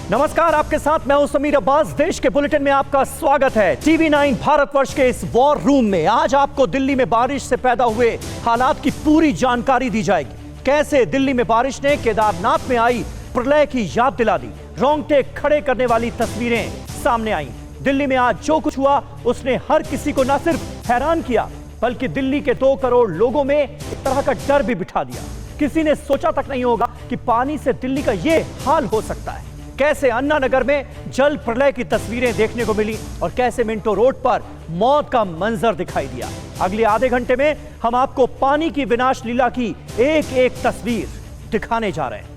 नमस्कार, आपके साथ मैं हूं समीर अब्बास। देश के बुलेटिन में आपका स्वागत है। टीवी 9 भारतवर्ष के इस वॉर रूम में आज आपको दिल्ली में बारिश से पैदा हुए हालात की पूरी जानकारी दी जाएगी। कैसे दिल्ली में बारिश ने केदारनाथ में आई प्रलय की याद दिला दी, रोंगटे खड़े करने वाली तस्वीरें सामने आई। दिल्ली में आज जो कुछ हुआ उसने हर किसी को न सिर्फ हैरान किया बल्कि दिल्ली के 2 करोड़ लोगों में एक तरह का डर भी बिठा दिया। किसी ने सोचा तक नहीं होगा कि पानी से दिल्ली का यह हाल हो सकता है। कैसे अन्ना नगर में जल प्रलय की तस्वीरें देखने को मिली और कैसे मिंटो रोड पर मौत का मंजर दिखाई दिया। अगले आधे घंटे में हम आपको पानी की विनाश लीला की एक एक तस्वीर दिखाने जा रहे हैं।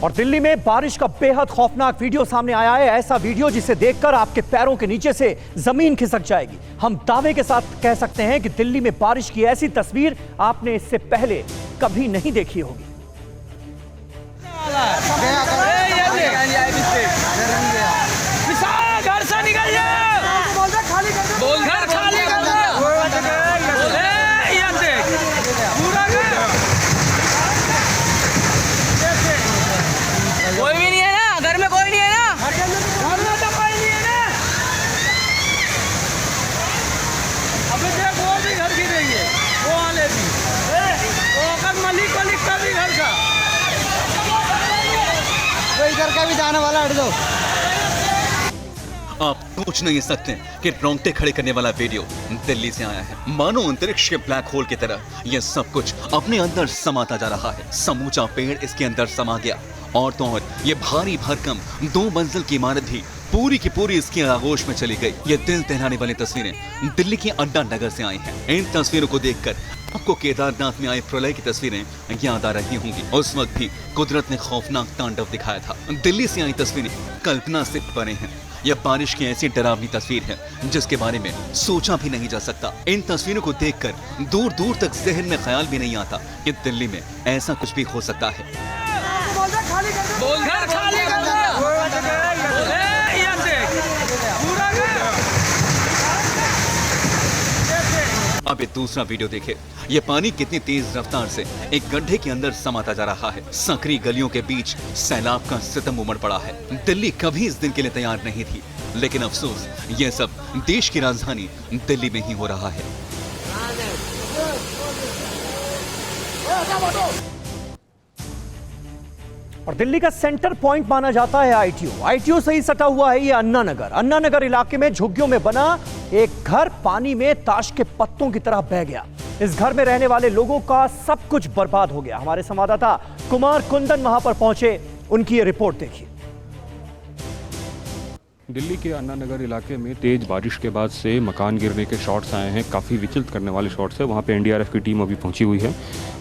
और दिल्ली में बारिश का बेहद खौफनाक वीडियो सामने आया है। ऐसा वीडियो जिसे देखकर आपके पैरों के नीचे से जमीन खिसक जाएगी। हम दावे के साथ कह सकते हैं कि दिल्ली में बारिश की ऐसी तस्वीर आपने इससे पहले कभी नहीं देखी होगी। घर से निकल कोई भी नहीं है ना, घर में कोई नहीं है ना, घर में तो कोई नहीं है ना। अबे देख वो भी घर की देंगे, वो वाले भी, वो अगर मलिक का भी घर का, तो इधर का भी जाने वाला हट दो। आप सोच नहीं सकते कि रोंगटे खड़े करने वाला वीडियो दिल्ली से आया है। मानो अंतरिक्ष के ब्लैक होल की तरह यह सब कुछ अपने अंदर समाता जा रहा है। समूचा पेड़ इसके अंदर समा गया और तो और ये भारी भरकम 2 मंजिल की इमारत भी पूरी की पूरी इसकी आगोश में चली गई। ये दिल दहलाने वाली तस्वीरें दिल्ली के अड्डा नगर से आई हैं। इन तस्वीरों को देखकर आपको केदारनाथ में आए प्रलय की तस्वीरें याद आ रही होंगी। उस वक्त भी कुदरत ने खौफनाक तांडव दिखाया था। दिल्ली से आई तस्वीरें कल्पना से परे हैं। यह बारिश की ऐसी डरावनी तस्वीर है जिसके बारे में सोचा भी नहीं जा सकता। इन तस्वीरों को देखकर दूर दूर तक जहन में ख्याल भी नहीं आता कि दिल्ली में ऐसा कुछ भी हो सकता है। अब ये दूसरा वीडियो देखे। ये पानी कितनी तेज रफ्तार से एक गड्ढे के अंदर समाता जा रहा है। संकरी गलियों के बीच सैलाब का सितम उमड़ पड़ा है। दिल्ली कभी इस दिन के लिए तैयार नहीं थी, लेकिन अफसोस ये सब देश की राजधानी दिल्ली में ही हो रहा है। और दिल्ली का सेंटर पॉइंट माना जाता है आईटीओ से ही सटा हुआ है ये अन्ना नगर इलाके में झुग्गियों में बना एक घर पानी में ताश के पत्तों की तरह बह गया। इस घर में रहने वाले लोगों का सब कुछ बर्बाद हो गया। हमारे संवाददाता कुमार कुंदन वहां पर पहुंचे, उनकी ये रिपोर्ट देखिए। दिल्ली के अन्ना नगर इलाके में तेज बारिश के बाद से मकान गिरने के शॉट्स आए हैं। काफ़ी विचलित करने वाले शॉट्स है। वहाँ पे एनडीआरएफ की टीम अभी पहुँची हुई है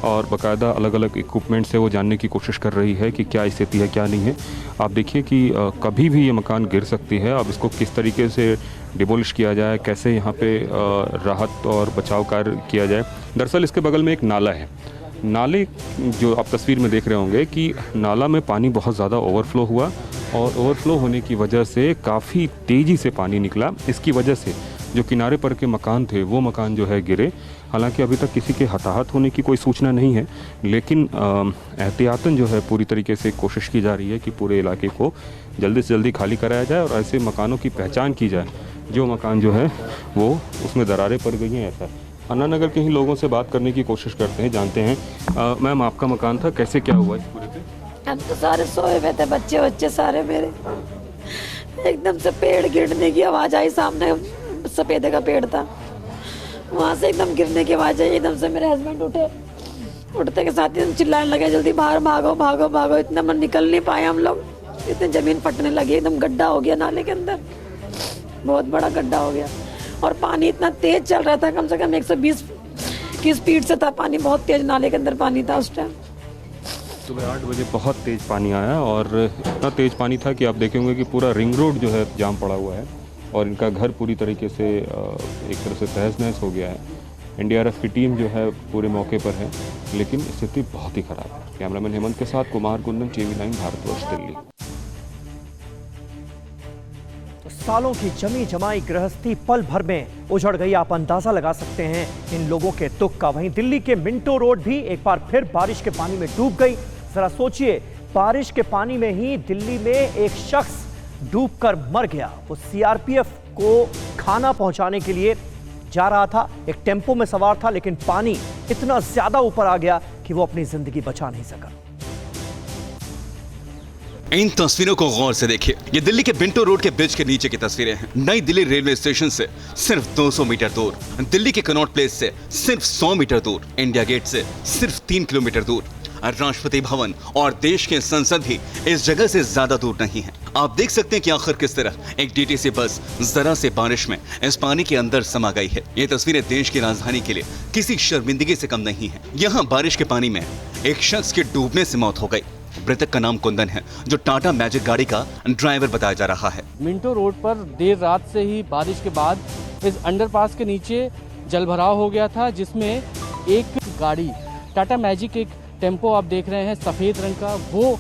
और बाकायदा अलग अलग इक्विपमेंट से वो जानने की कोशिश कर रही है कि क्या स्थिति है क्या नहीं है। आप देखिए कि कभी भी ये मकान गिर सकती है। अब इसको किस तरीके से डिमोलिश किया जाए, कैसे यहाँ पे राहत और बचाव कार्य किया जाए। दरअसल इसके बगल में एक नाला है। नाले जो आप तस्वीर में देख रहे होंगे कि नाला में पानी बहुत ज़्यादा ओवरफ्लो हुआ और ओवरफ्लो होने की वजह से काफ़ी तेज़ी से पानी निकला। इसकी वजह से जो किनारे पर के मकान थे वो मकान जो है गिरे। हालांकि अभी तक किसी के हताहत होने की कोई सूचना नहीं है, लेकिन एहतियातन जो है पूरी तरीके से कोशिश की जा रही है कि पूरे इलाके को जल्दी से जल्दी खाली कराया जाए और ऐसे मकानों की पहचान की जाए जो मकान जो है वो उसमें दरारें पड़ गई हैं। ऐसा अन्ना नगर के ही लोगों से बात करने की कोशिश करते हैं, जानते हैं। मैम, आपका मकान था, कैसे क्या हुआ इस पूरे पे? हम तो सारे सोए हुए थे, बच्चे सारे मेरे। एकदम से पेड़ गिरने की आवाज़ आई। सामने सफेदे का पेड़ था, वहाँ से एकदम गिरने की आवाज़ आई। एकदम से मेरे हस्बैंड उठते के साथ ही चिल्लाने लगे, जल्दी बाहर भागो भागो भागो। इतना मन निकल नहीं पाए हम लोग, इतने ज़मीन फटने लगी। एकदम गड्ढा हो गया नाले के अंदर, बहुत बड़ा गड्ढा हो गया। और पानी इतना तेज चल रहा था, कम से कम 120 की स्पीड से था पानी। बहुत तेज नाले के अंदर पानी था उस टाइम। सुबह 8 बजे बहुत तेज़ पानी आया और इतना तेज़ पानी था कि आप देखेंगे कि पूरा रिंग रोड जो है जाम पड़ा हुआ है और इनका घर पूरी तरीके से एक तरह से तहस नहस हो गया है। एनडीआरएफ की टीम जो है पूरे मौके पर है, लेकिन स्थिति बहुत ही ख़राब है। कैमरामैन हेमंत के साथ कुमार कुंदन, टीवी 9 भारतवर्ष, दिल्ली। सालों की जमी जमाई गृहस्थी पल भर में उजड़ गई। आप अंदाजा लगा सकते हैं इन लोगों के दुख का। वहीं दिल्ली के मिंटो रोड भी एक बार फिर बारिश के पानी में डूब गई। जरा सोचिए, बारिश के पानी में ही दिल्ली में एक शख्स डूबकर मर गया। वो सीआरपीएफ को खाना पहुंचाने के लिए जा रहा था, एक टेम्पो में सवार था, लेकिन पानी इतना ज्यादा ऊपर आ गया कि वो अपनी जिंदगी बचा नहीं सका। इन तस्वीरों को गौर से देखिए। ये दिल्ली के मिंटो रोड के ब्रिज के नीचे की तस्वीरें हैं। नई दिल्ली रेलवे स्टेशन से सिर्फ 200 मीटर दूर, दिल्ली के कनॉट प्लेस से सिर्फ 100 मीटर दूर, इंडिया गेट से सिर्फ 3 किलोमीटर दूर, राष्ट्रपति भवन और देश के संसद भी इस जगह से ज्यादा दूर नहीं है। आप देख सकते हैं कि आखिर किस तरह एक डीटीसी बस जरा से बारिश में इस पानी के अंदर समा गई है। ये तस्वीरें देश की राजधानी के लिए किसी शर्मिंदगी से कम नहीं है। यहाँ बारिश के पानी में एक शख्स के डूबने से मौत हो गई। मृतक का नाम कुंदन है, जो टाटा मैजिक गाड़ी का ड्राइवर बताया जा रहा है। मिंटो रोड पर देर रात से ही बारिश के बाद इस अंडरपास के नीचे जलभराव हो गया था, जिसमें एक गाड़ी टाटा मैजिक, एक टेम्पो आप देख रहे हैं सफ़ेद रंग का, वो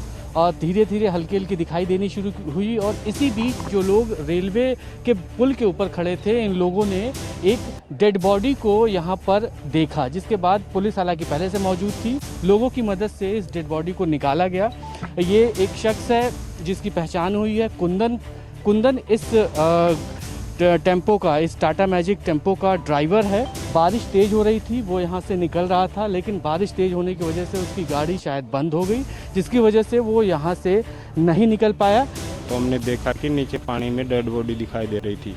धीरे धीरे हल्की हल्की दिखाई देनी शुरू हुई। और इसी बीच जो लोग रेलवे के पुल के ऊपर खड़े थे, इन लोगों ने एक डेड बॉडी को यहाँ पर देखा, जिसके बाद पुलिस हालांकि पहले से मौजूद थी। लोगों की मदद से इस डेड बॉडी को निकाला गया। ये एक शख्स है जिसकी पहचान हुई है कुंदन। कुंदन इस टेम्पो का, इस टाटा मैजिक टेम्पो का ड्राइवर है। बारिश तेज़ हो रही थी, वो यहाँ से निकल रहा था, लेकिन बारिश तेज़ होने की वजह से उसकी गाड़ी शायद बंद हो गई, जिसकी वजह से वो यहाँ से नहीं निकल पाया। तो हमने देखा कि नीचे पानी में डेड बॉडी दिखाई दे रही थी।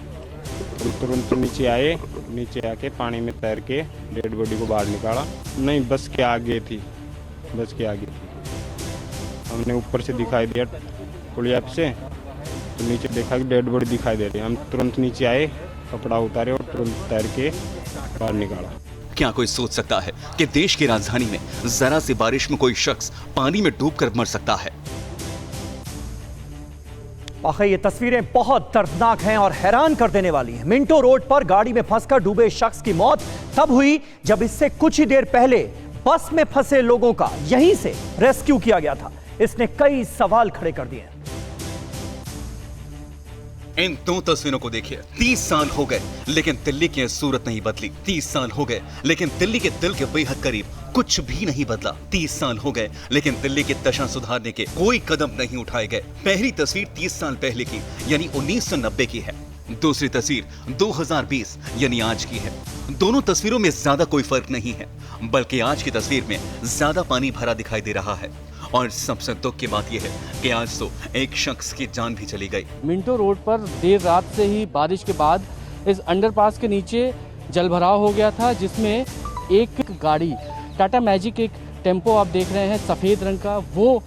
तो तुरंत नीचे आए, नीचे आके पानी में तैर के डेड बॉडी को बाहर निकाला। नहीं, बस के आगे थी, बस के आगे थी। हमने ऊपर से दिखाई दिया पुलिया से, तो नीचे देखा कि डेड बॉडी दिखाई दे रही है। हम तुरंत नीचे आए, कपड़ा उतारे और तुरंत तैर के बाहर निकाला। क्या कोई सोच सकता है कि देश की राजधानी में जरा सी बारिश में कोई शख्स पानी में डूबकर मर सकता है? वाकई ये तस्वीरें बहुत दर्दनाक हैं और हैरान कर देने वाली हैं। मिंटो रोड पर गाड़ी में फंसकर डूबे शख्स की मौत तब हुई जब इससे कुछ ही देर पहले बस में फंसे लोगों का यहीं से रेस्क्यू किया गया था। इसने कई सवाल खड़े कर दिए। इन दो तस्वीरों को देखिए। 30 साल हो गए लेकिन दिल्ली की सूरत नहीं बदली। 30 साल हो गए लेकिन दिल्ली के दिल के बेहद करीब कुछ भी नहीं बदला। 30 साल हो गए लेकिन दिल्ली की दशा सुधारने के कोई कदम नहीं उठाए गए। पहली तस्वीर 30 साल पहले की यानी 1990 की है। दूसरी तस्वीर 2020 यानी आज की है। दोनों तस्वीरों में ज्यादा कोई फर्क नहीं है, बल्कि आज की तस्वीर में ज्यादा पानी भरा दिखाई दे रहा है। और सबसे दुख की बात यह है कि आज तो एक शख्स की जान भी चली गई। मिंटो रोड पर देर रात से ही बारिश के बाद इस अंडरपास के नीचे जलभराव हो गया था, जिसमें एक गाड़ी टाटा मैजिक, एक टेम्पो आप देख रहे हैं सफ़ेद रंग का, वो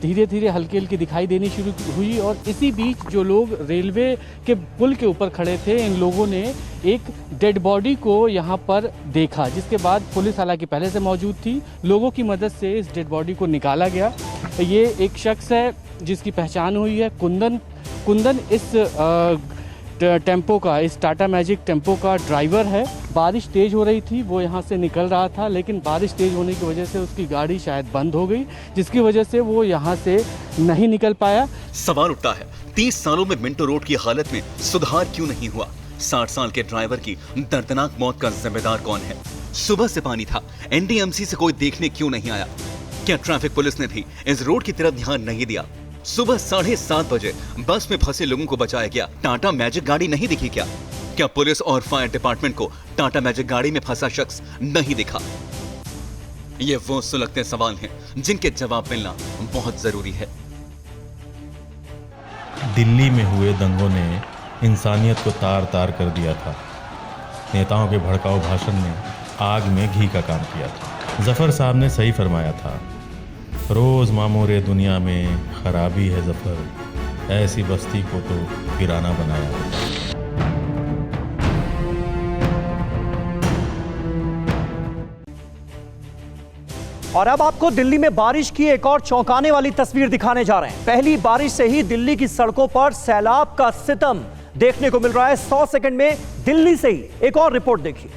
धीरे धीरे हल्की हल्की दिखाई देनी शुरू हुई। और इसी बीच जो लोग रेलवे के पुल के ऊपर खड़े थे, इन लोगों ने एक डेड बॉडी को यहाँ पर देखा, जिसके बाद पुलिस हालांकि पहले से मौजूद थी। लोगों की मदद से इस डेड बॉडी को निकाला गया। ये एक शख्स है जिसकी पहचान हुई है कुंदन। कुंदन इस टेम्पो का, इस टाटा मैजिक टेम्पो का ड्राइवर है। बारिश तेज़ हो रही थी, वो यहाँ से निकल रहा था, लेकिन बारिश तेज़ होने की वजह से उसकी गाड़ी शायद बंद हो गई, जिसकी वजह से वो यहाँ से नहीं निकल पाया। सवाल उठता है, 30 सालों में मिंटो रोड की हालत में सुधार क्यों नहीं हुआ? 60 साल के ड्राइवर की दर्दनाक मौत का जिम्मेदार कौन है? सुबह से पानी था, एनडीएमसी से कोई देखने क्यों नहीं आया? क्या ट्रैफिक पुलिस ने भी इस रोड की तरफ ध्यान नहीं दिया? सुबह 7:30 बजे बस में फंसे लोगों को बचाया गया, टाटा मैजिक गाड़ी नहीं दिखी क्या? क्या पुलिस और फायर डिपार्टमेंट को टाटा मैजिक गाड़ी में फंसा शख्स नहीं दिखा? ये वो सुलगते सवाल हैं जिनके जवाब मिलना बहुत जरूरी है। दिल्ली में हुए दंगों ने इंसानियत को तार तार कर दिया था। नेताओं के भड़काऊ भाषण ने आग में घी का काम किया था। जफर साहब ने सही फरमाया था, रोज़ मामूरे दुनिया में खराबी है जफर, ऐसी बस्ती को तो वीराना बनाया। और अब आपको दिल्ली में बारिश की एक और चौंकाने वाली तस्वीर दिखाने जा रहे हैं। पहली बारिश से ही दिल्ली की सड़कों पर सैलाब का सितम देखने को मिल रहा है। 100 सेकंड में दिल्ली से ही एक और रिपोर्ट देखिए।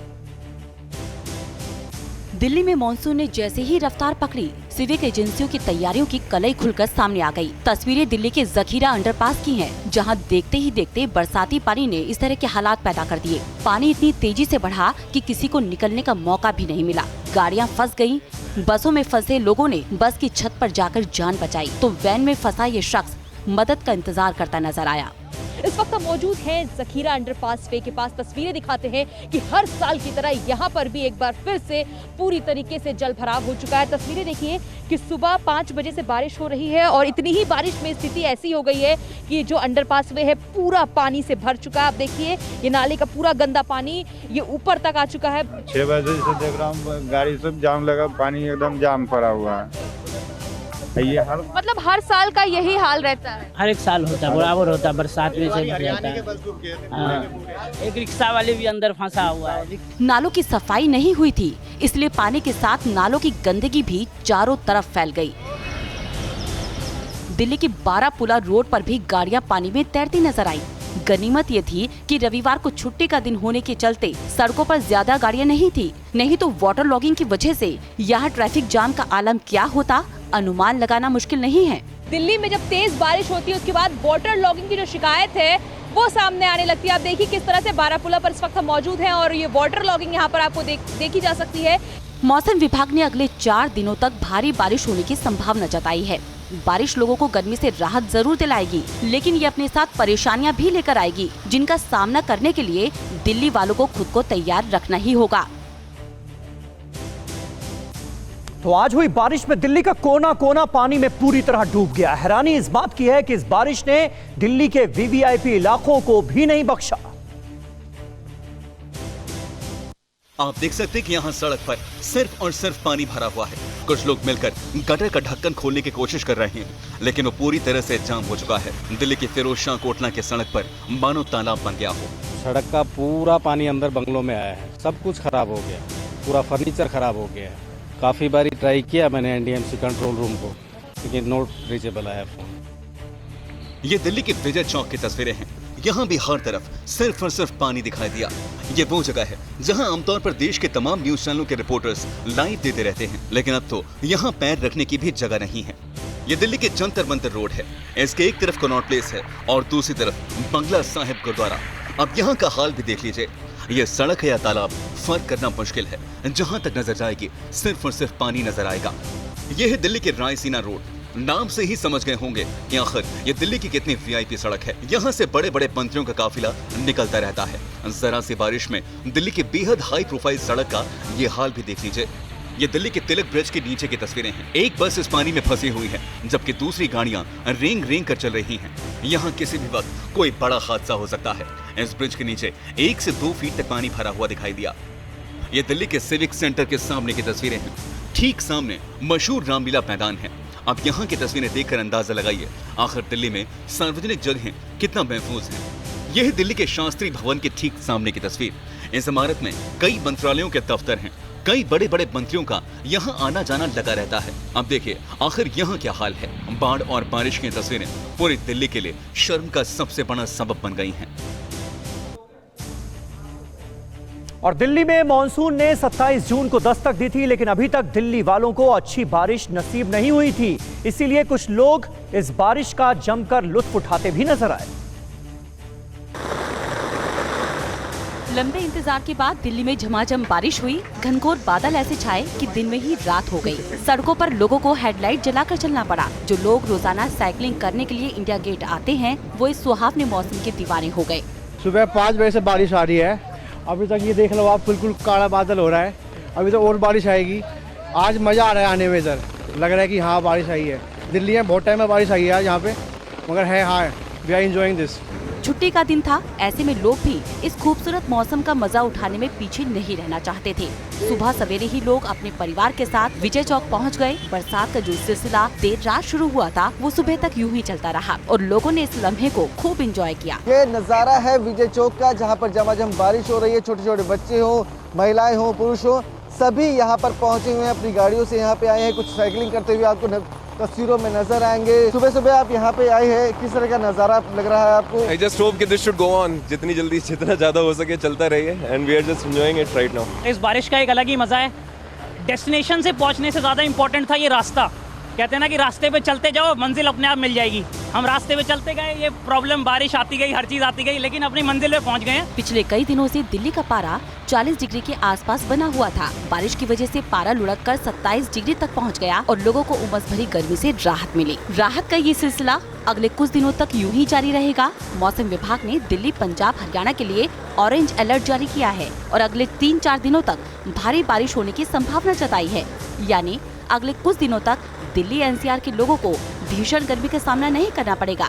दिल्ली में मॉनसून ने जैसे ही रफ्तार पकड़ी, सिविक एजेंसियों की तैयारियों की कलई खुलकर सामने आ गई। तस्वीरें दिल्ली के जखीरा अंडरपास की हैं, जहां देखते ही देखते बरसाती पानी ने इस तरह के हालात पैदा कर दिए। पानी इतनी तेजी से बढ़ा कि किसी को निकलने का मौका भी नहीं मिला। गाड़ियां फंस गयी। बसों में फंसे लोगों ने बस की छत पर जाकर जान बचाई, तो वैन में फंसा ये शख्स मदद का इंतजार करता नजर आया। इस वक्त हम मौजूद हैं जखीरा अंडरपास वे के पास। तस्वीरें दिखाते हैं कि हर साल की तरह यहाँ पर भी एक बार फिर से पूरी तरीके से जल भराव हो चुका है। तस्वीरें देखिए कि सुबह 5 बजे से बारिश हो रही है और इतनी ही बारिश में स्थिति ऐसी हो गई है कि जो अंडरपास वे है पूरा पानी से भर चुका है। आप देखिए ये नाले का पूरा गंदा पानी ये ऊपर तक आ चुका है। 6 बजे से देख रहा हूँ गाड़ी सब जाम लगा, पानी एकदम जाम पड़ा हुआ है। ये मतलब हर साल का यही हाल रहता है? हर एक साल होता है, बराबर होता है, बरसात में से जाता है। एक रिक्शा वाले भी अंदर फंसा हुआ है। नालों की सफाई नहीं हुई थी, इसलिए पानी के साथ नालों की गंदगी भी चारों तरफ फैल गई। दिल्ली की बारापुला रोड पर भी गाड़ियां पानी में तैरती नजर आई। गनीमत ये थी कि रविवार को छुट्टी का दिन होने के चलते सड़कों पर ज्यादा गाड़ियां नहीं थी, नहीं तो वाटर लॉगिंग की वजह से यहाँ ट्रैफिक जाम का आलम क्या होता अनुमान लगाना मुश्किल नहीं है। दिल्ली में जब तेज बारिश होती है उसके बाद वाटर लॉगिंग की जो शिकायत है वो सामने आने लगती है। आप देखिए किस तरह से बारापुला पर इस वक्त हम मौजूद हैं और ये वाटर लॉगिंग यहाँ पर आपको देखी जा सकती है। मौसम विभाग ने अगले 4 दिनों तक भारी बारिश होने की संभावना जताई है। बारिश लोगों को गर्मी से राहत जरूर दिलाएगी, लेकिन ये अपने साथ परेशानियां भी लेकर आएगी, जिनका सामना करने के लिए दिल्ली वालों को खुद को तैयार रखना ही होगा। तो आज हुई बारिश में दिल्ली का कोना कोना पानी में पूरी तरह डूब गया। हैरानी इस बात की है कि इस बारिश ने दिल्ली के वीवीआईपी इलाकों को भी नहीं बख्शा। आप देख सकते हैं कि यहाँ सड़क पर सिर्फ और सिर्फ पानी भरा हुआ है। कुछ लोग मिलकर गटर का ढक्कन खोलने की कोशिश कर रहे हैं, लेकिन वो पूरी तरह से जाम हो चुका है। दिल्ली के फिरोज शाह कोटला के सड़क पर मानो तालाब बन गया हो। सड़क का पूरा पानी अंदर बंगलों में आया है, सब कुछ खराब हो गया, पूरा फर्नीचर खराब हो गया है। काफ़ी बारी ट्राई किया मैंने एनडीएमसी कंट्रोल रूम को, लेकिन नोट रीचेबल आया फोन। ये दिल्ली के विजय चौक की तस्वीरें हैं। यहाँ भी हर तरफ सिर्फ और सिर्फ पानी दिखाई दिया। ये वो जगह है जहाँ आमतौर पर देश के तमाम न्यूज चैनलों के रिपोर्टर्स लाइव देते रहते हैं, लेकिन अब तो यहाँ पैर रखने की भी जगह नहीं है। ये दिल्ली के जंतर मंतर रोड है। इसके एक तरफ कनॉट प्लेस है और दूसरी तरफ बंगला साहिब गुरुद्वारा। अब यहाँ का हाल भी देख लीजिए। ये सड़क है या तालाब, फर्क करना मुश्किल है। जहाँ तक नजर जाएगी सिर्फ और सिर्फ पानी नजर आएगा। ये है दिल्ली के रायसीना रोड। नाम से ही समझ गए होंगे कि आखिर ये दिल्ली की कितनी वीआईपी सड़क है। यहाँ से बड़े बड़े मंत्रियों का काफिला निकलता रहता है। जरा सी बारिश में दिल्ली की बेहद हाई प्रोफाइल सड़क का ये हाल भी देख लीजिए। ये दिल्ली के तिलक ब्रिज के नीचे की तस्वीरें हैं। एक बस इस पानी में फंसी हुई है, जबकि दूसरी गाड़ियां रेंग रेंग कर चल रही हैं। यहाँ किसी भी वक्त कोई बड़ा हादसा हो सकता है। इस ब्रिज के नीचे 1 से 2 फीट तक पानी भरा हुआ दिखाई दिया। ये दिल्ली के सिविक सेंटर के सामने की तस्वीरें हैं। ठीक सामने मशहूर रामलीला मैदान है। अब यहाँ की तस्वीरें देखकर अंदाजा लगाइए आखिर दिल्ली में सार्वजनिक जगहें कितना महफूज हैं। यह दिल्ली के शास्त्री भवन के ठीक सामने की तस्वीर। इस इमारत में कई मंत्रालयों के दफ्तर हैं। कई बड़े बड़े मंत्रियों का यहाँ आना जाना लगा रहता है। अब देखिए आखिर यहाँ क्या हाल है। बाढ़ और बारिश की तस्वीरें पूरी दिल्ली के लिए शर्म का सबसे बड़ा सबब बन गई हैं। और दिल्ली में मॉनसून ने 27 जून को दस्तक दी थी, लेकिन अभी तक दिल्ली वालों को अच्छी बारिश नसीब नहीं हुई थी। इसीलिए कुछ लोग इस बारिश का जमकर लुत्फ उठाते भी नजर आए। लंबे इंतजार के बाद दिल्ली में झमाझम बारिश हुई। घनघोर बादल ऐसे छाए कि दिन में ही रात हो गई। सड़कों पर लोगों को हेडलाइट जलाकर चलना पड़ा। जो लोग रोजाना साइकिलिंग करने के लिए इंडिया गेट आते हैं, वो इस सुहावने मौसम के दीवाने हो गए। सुबह 5 बजे से बारिश आ रही है। अभी तक ये देख लो आप, बिल्कुल काला बादल हो रहा है। अभी तो और बारिश आएगी। आज मजा आ रहा है आने में। इधर लग रहा है कि हाँ बारिश आई है। दिल्ली में बहुत टाइम में बारिश आई है आज यहाँ पे, मगर है हाँ वी आर एंजॉयिंग दिस। छुट्टी का दिन था, ऐसे में लोग भी इस खूबसूरत मौसम का मजा उठाने में पीछे नहीं रहना चाहते थे। सुबह सवेरे ही लोग अपने परिवार के साथ विजय चौक पहुंच गए। बरसात का जो सिलसिला देर रात शुरू हुआ था, वो सुबह तक यूं ही चलता रहा और लोगों ने इस लम्हे को खूब एंजॉय किया। ये नज़ारा है विजय चौक का, जहाँ पर झमाझम बारिश हो रही है। छोटे छोटे बच्चे हो, महिलाएं हो, पुरुष हो, सभी यहाँ पर पहुँचे हुए हैं। अपनी गाड़ियों से यहाँ पे आए हैं। कुछ साइकिलिंग करते हुए आपको तस्वीरों में नजर आएंगे। सुबह सुबह आप यहाँ पे आए हैं, किस तरह का नजारा लग रहा है आपको? I just hope that this should go on, जितनी जल्दी जितना ज़्यादा हो सके चलता रहिए, and we are just enjoying it right now। इस बारिश का एक अलग ही मज़ा है। डेस्टिनेशन से पहुंचने से ज़्यादा इम्पोर्टेंट था ये रास्ता। कहते हैं ना कि रास्ते पे चलते जाओ, मंजिल अपने आप मिल जाएगी। हम रास्ते पे चलते गए, ये प्रॉब्लम, बारिश आती गई, हर चीज़ आती गई, लेकिन अपनी मंजिल पे पहुंच गए हैं। पिछले कई दिनों से दिल्ली का पारा 40 डिग्री के आसपास बना हुआ था। बारिश की वजह से पारा लुढ़ककर 27 डिग्री तक पहुंच गया और लोगों को उमस भरी गर्मी से राहत मिली। राहत का ये सिलसिला अगले कुछ दिनों तक यूं ही जारी रहेगा। मौसम विभाग ने दिल्ली, पंजाब, हरियाणा के लिए ऑरेंज अलर्ट जारी किया है और अगले 3-4 दिनों तक भारी बारिश होने की संभावना जताई है। यानी अगले कुछ दिनों तक दिल्ली एनसीआर के लोगों को भीषण गर्मी का सामना नहीं करना पड़ेगा।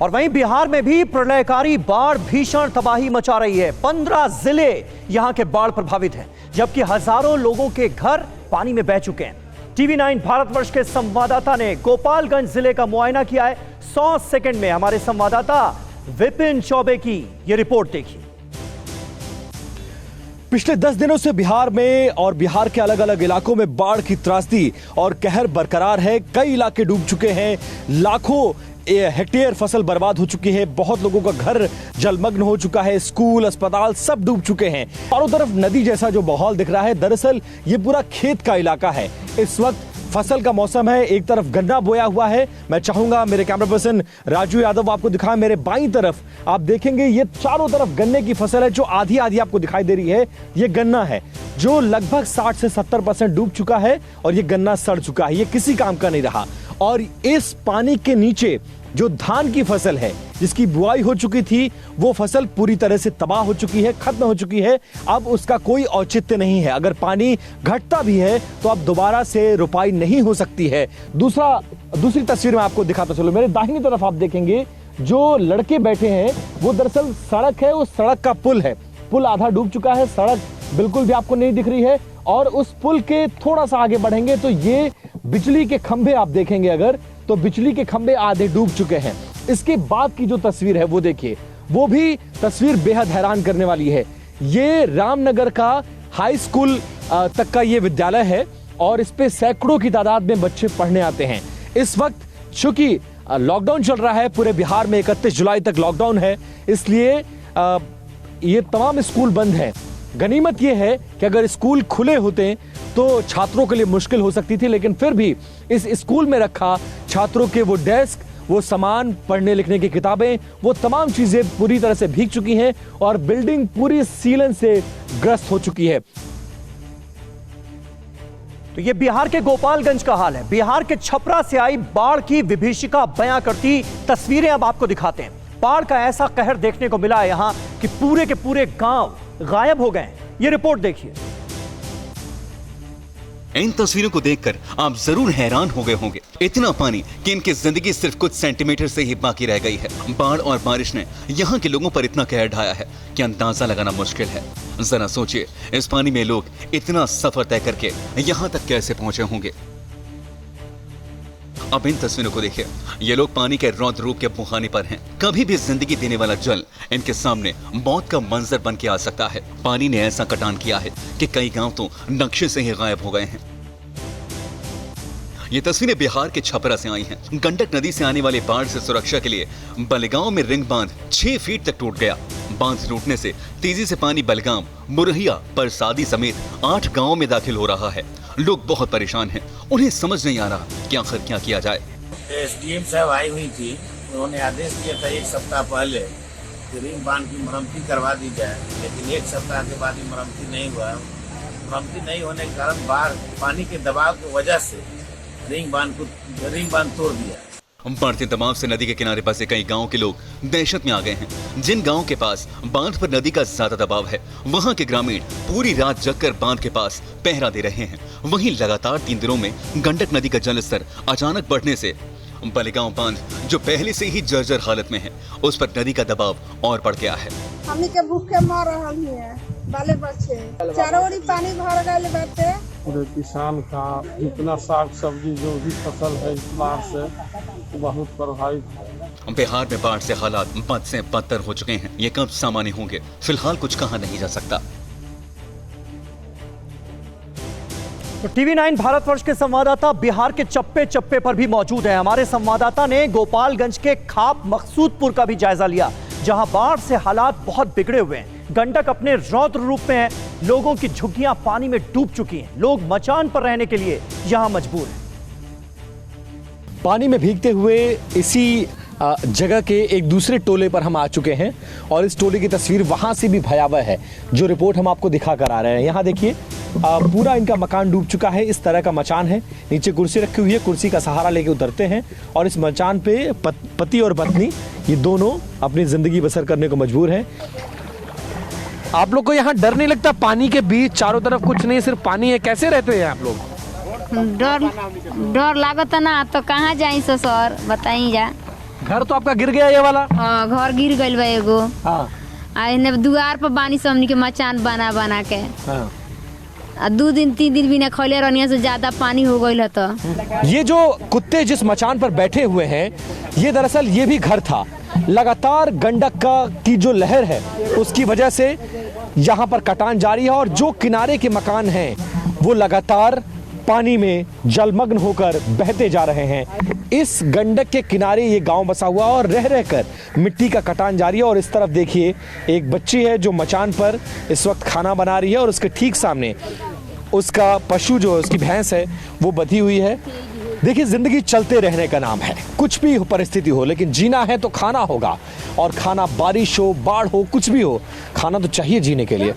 और वहीं बिहार में भी प्रलयकारी बाढ़ भीषण तबाही मचा रही है। 15 जिले यहां के बाढ़ प्रभावित हैं, जबकि हजारों लोगों के घर पानी में बह चुके हैं। TV9 भारतवर्ष के संवाददाता ने गोपालगंज जिले का मुआयना किया है। 100 सेकंड में हमारे संवाददाता विपिन चौबे की ये रिपोर्ट देखिए। पिछले 10 दिनों से बिहार में और बिहार के अलग अलग इलाकों में बाढ़ की त्रासदी और कहर बरकरार है। कई इलाके डूब चुके हैं, लाखों हेक्टेयर फसल बर्बाद हो चुकी है, बहुत लोगों का घर जलमग्न हो चुका है, स्कूल, अस्पताल सब डूब चुके हैं। चारों तरफ नदी जैसा जो माहौल दिख रहा है, दरअसल ये पूरा खेत का इलाका है। इस वक्त फसल का मौसम है, एक तरफ गन्ना बोया हुआ है। मैं चाहूंगा मेरे कैमरा पर्सन राजू यादव आपको दिखाएं। मेरे बाईं तरफ आप देखेंगे ये चारों तरफ गन्ने की फसल है, जो आधी आधी आपको दिखाई दे रही है। ये गन्ना है जो लगभग 60 से 70% डूब चुका है और ये गन्ना सड़ चुका है, ये किसी काम का नहीं रहा। और इस पानी के नीचे जो धान की फसल है, जिसकी बुआई हो चुकी थी, वो फसल पूरी तरह से तबाह हो चुकी है, खत्म हो चुकी है। अब उसका कोई औचित्य नहीं है। अगर पानी घटता भी है तो अब दोबारा से रुपाई नहीं हो सकती है। दूसरी तस्वीर में आपको दिखाता चलो। मेरे दाहिनी तरफ आप देखेंगे जो लड़के बैठे हैं वो दरअसल सड़क है, उस सड़क का पुल है। पुल आधा डूब चुका है, सड़क बिल्कुल भी आपको नहीं दिख रही है। और उस पुल के थोड़ा सा आगे बढ़ेंगे तो ये बिजली के खंभे आप देखेंगे अगर, तो बिजली के खंभे आधे डूब चुके हैं। इसके बाद की जो तस्वीर है वो देखिए, वो भी तस्वीर बेहद हैरान करने वाली है। ये रामनगर का हाई स्कूल तक का ये विद्यालय है और इस पे सैकड़ों की तादाद में बच्चे पढ़ने आते हैं। इस वक्त चूंकि लॉकडाउन चल रहा है, पूरे बिहार में 31 जुलाई तक लॉकडाउन है, इसलिए ये तमाम स्कूल बंद हैं। गनीमत ये है कि अगर स्कूल खुले होते तो छात्रों के लिए मुश्किल हो सकती थी, लेकिन फिर भी इस स्कूल में रखा छात्रों के वो डेस्क, वो सामान, पढ़ने लिखने की किताबें, वो तमाम चीजें पूरी तरह से भीग चुकी हैं और बिल्डिंग पूरी सीलन से ग्रस्त हो चुकी है। तो ये बिहार के गोपालगंज का हाल है। बिहार के छपरा से आई बाढ़ की विभीषिका बयां करती तस्वीरें अब आपको दिखाते हैं। बाढ़ का ऐसा कहर देखने को मिला है यहां कि पूरे के पूरे गांव गायब हो गए। ये रिपोर्ट देखिए। इन तस्वीरों को देखकर आप जरूर हैरान हो गए होंगे। इतना पानी कि इनकी जिंदगी सिर्फ कुछ सेंटीमीटर से ही बाकी रह गई है। बाढ़ और बारिश ने यहाँ के लोगों पर इतना कहर ढाया है कि अंदाजा लगाना मुश्किल है। जरा सोचिए, इस पानी में लोग इतना सफर तय करके यहाँ तक कैसे पहुंचे होंगे। अब इन तस्वीरों को देखिए, ये लोग पानी के रौद्र रूप के मुहाने पर हैं। कभी भी जिंदगी देने वाला जल इनके सामने मौत का मंजर बन के आ सकता है। पानी ने ऐसा कटान किया है कि कई गांव तो नक्शे से ही गायब हो गए हैं। ये तस्वीरें बिहार के छपरा से आई हैं। गंडक नदी से आने वाली बाढ़ से सुरक्षा के लिए बलगांव में रिंग बांध 6 फीट तक टूट गया। बांध टूटने से तेजी से पानी बलगाम, मुरहिया, परसादी समेत 8 गांवों में दाखिल हो रहा है। लोग बहुत परेशान हैं, उन्हें समझ नहीं आ रहा कि आखिर क्या किया जाए। एसडीएम साहब आई हुई थी, उन्होंने आदेश दिया था 1 सप्ताह पहले कि रिंग बांध की मरम्मती करवा दी जाए, लेकिन 1 सप्ताह के बाद ही मरम्मती नहीं हुआ। मरम्मती नहीं होने के कारण बाढ़ पानी के दबाव की वजह से रिंग बांध तोड़ दिया। बढ़ते दबाव से नदी के किनारे बसे कई गांव के लोग दहशत में आ गए हैं। जिन गांव के पास बांध पर नदी का ज्यादा दबाव है, वहां के ग्रामीण पूरी रात जगकर बांध के पास पहरा दे रहे हैं। वहीं लगातार 3 दिनों में गंडक नदी का जलस्तर अचानक बढ़ने से बलिगांव बांध, जो पहले से ही जर्जर हालत में है, उस पर नदी का दबाव और बढ़ गया है। हमनी के भूखे मर रहल है, बाले बच्चे चारों ओर पानी भर गए बाटे। पूरे किसान का जितना साग सब्जी जो भी फसल है इस बाढ़ से बहुत प्रभावित है। बिहार में बाढ़ से हालात बद से बदतर हो चुके हैं। ये कब सामान्य होंगे, फिलहाल कुछ कहा नहीं जा सकता। तो TV9 भारतवर्ष के संवाददाता बिहार के चप्पे चप्पे पर भी मौजूद है। हमारे संवाददाता ने गोपालगंज के खाप मकसूदपुर का भी जायजा लिया, जहां बाढ़ से हालात बहुत बिगड़े हुए हैं। गंडक अपने रौद्र रूप में है। लोगों की झुग्गियां पानी में डूब चुकी हैं। लोग मचान पर रहने के लिए यहां मजबूर हैं। पानी में भीगते हुए इसी जगह के एक दूसरे टोले पर हम आ चुके हैं और इस टोले की तस्वीर वहां से भी भयावह है, जो रिपोर्ट हम आपको दिखा कर आ रहे हैं। यहाँ देखिए पूरा इनका मकान डूब चुका है। इस तरह का मचान है, नीचे कुर्सी रखी हुई है, कुर्सी का सहारा लेके उतरते हैं और इस मचान पे पति और पत्नी ये दोनों अपनी जिंदगी बसर करने को मजबूर हैं। आप लोग को यहाँ डर नहीं लगता? पानी के बीच चारों तरफ कुछ नहीं, सिर्फ पानी है, कैसे रहते हैं आप लोग? डर लागत ना, तो कहाँ जाई सर बताई जा। घर तो आपका गिर गया ये वाला? हाँ, घर गिर गइल बा एगो। हाँ। दुआर पर बानी से हमनी के मचान बना के। हाँ। 2 दिन 3 दिन भी न खौले रहने से ज्यादा पानी हो गइल है। तो ये जो कुत्ते जिस मचान पर बैठे हुए हैं, ये दरअसल ये भी घर था। लगातार गंडक की जो लहर है उसकी वजह से यहाँ पर कटान जारी है और जो किनारे के मकान हैं वो लगातार पानी में जलमग्न होकर बहते जा रहे हैं। इस गंडक के किनारे ये गांव बसा हुआ और रह रहकर मिट्टी का कटान जारी है। और इस तरफ देखिए एक बच्ची है जो मचान पर इस वक्त खाना बना रही है और उसके ठीक सामने उसका पशु जो उसकी भैंस है वो बंधी हुई है। देखिए जिंदगी चलते रहने का नाम है, कुछ भी परिस्थिति हो, लेकिन जीना है तो खाना होगा। और खाना बारिश हो, बाढ़ हो, कुछ भी हो, खाना तो चाहिए जीने के लिए।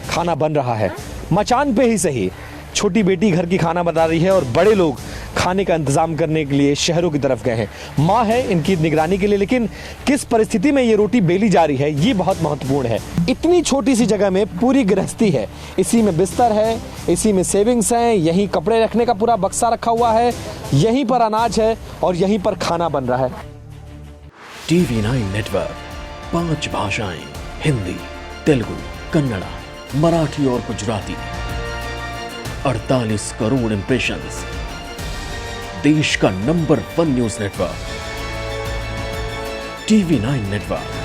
खाना बन रहा है मचान पे ही सही। छोटी बेटी घर की खाना बना रही है और बड़े लोग खाने का इंतजाम करने के लिए शहरों की तरफ गए हैं। माँ है इनकी निगरानी के लिए, लेकिन किस परिस्थिति में ये रोटी बेली जा रही है ये बहुत महत्वपूर्ण है। इतनी छोटी सी जगह में पूरी गृहस्थी है, इसी में बिस्तर है, इसी में सेविंग्स हैं, यहीं कपड़े रखने का पूरा बक्सा रखा हुआ है, यहीं पर अनाज है और यहीं पर खाना बन रहा है। TV9 नेटवर्क 5 भाषाएं, हिंदी, तेलुगु, कन्नड़ा, मराठी और गुजराती, 48 करोड़ इंप्रेशंस, देश का number 1 news network TV9 network.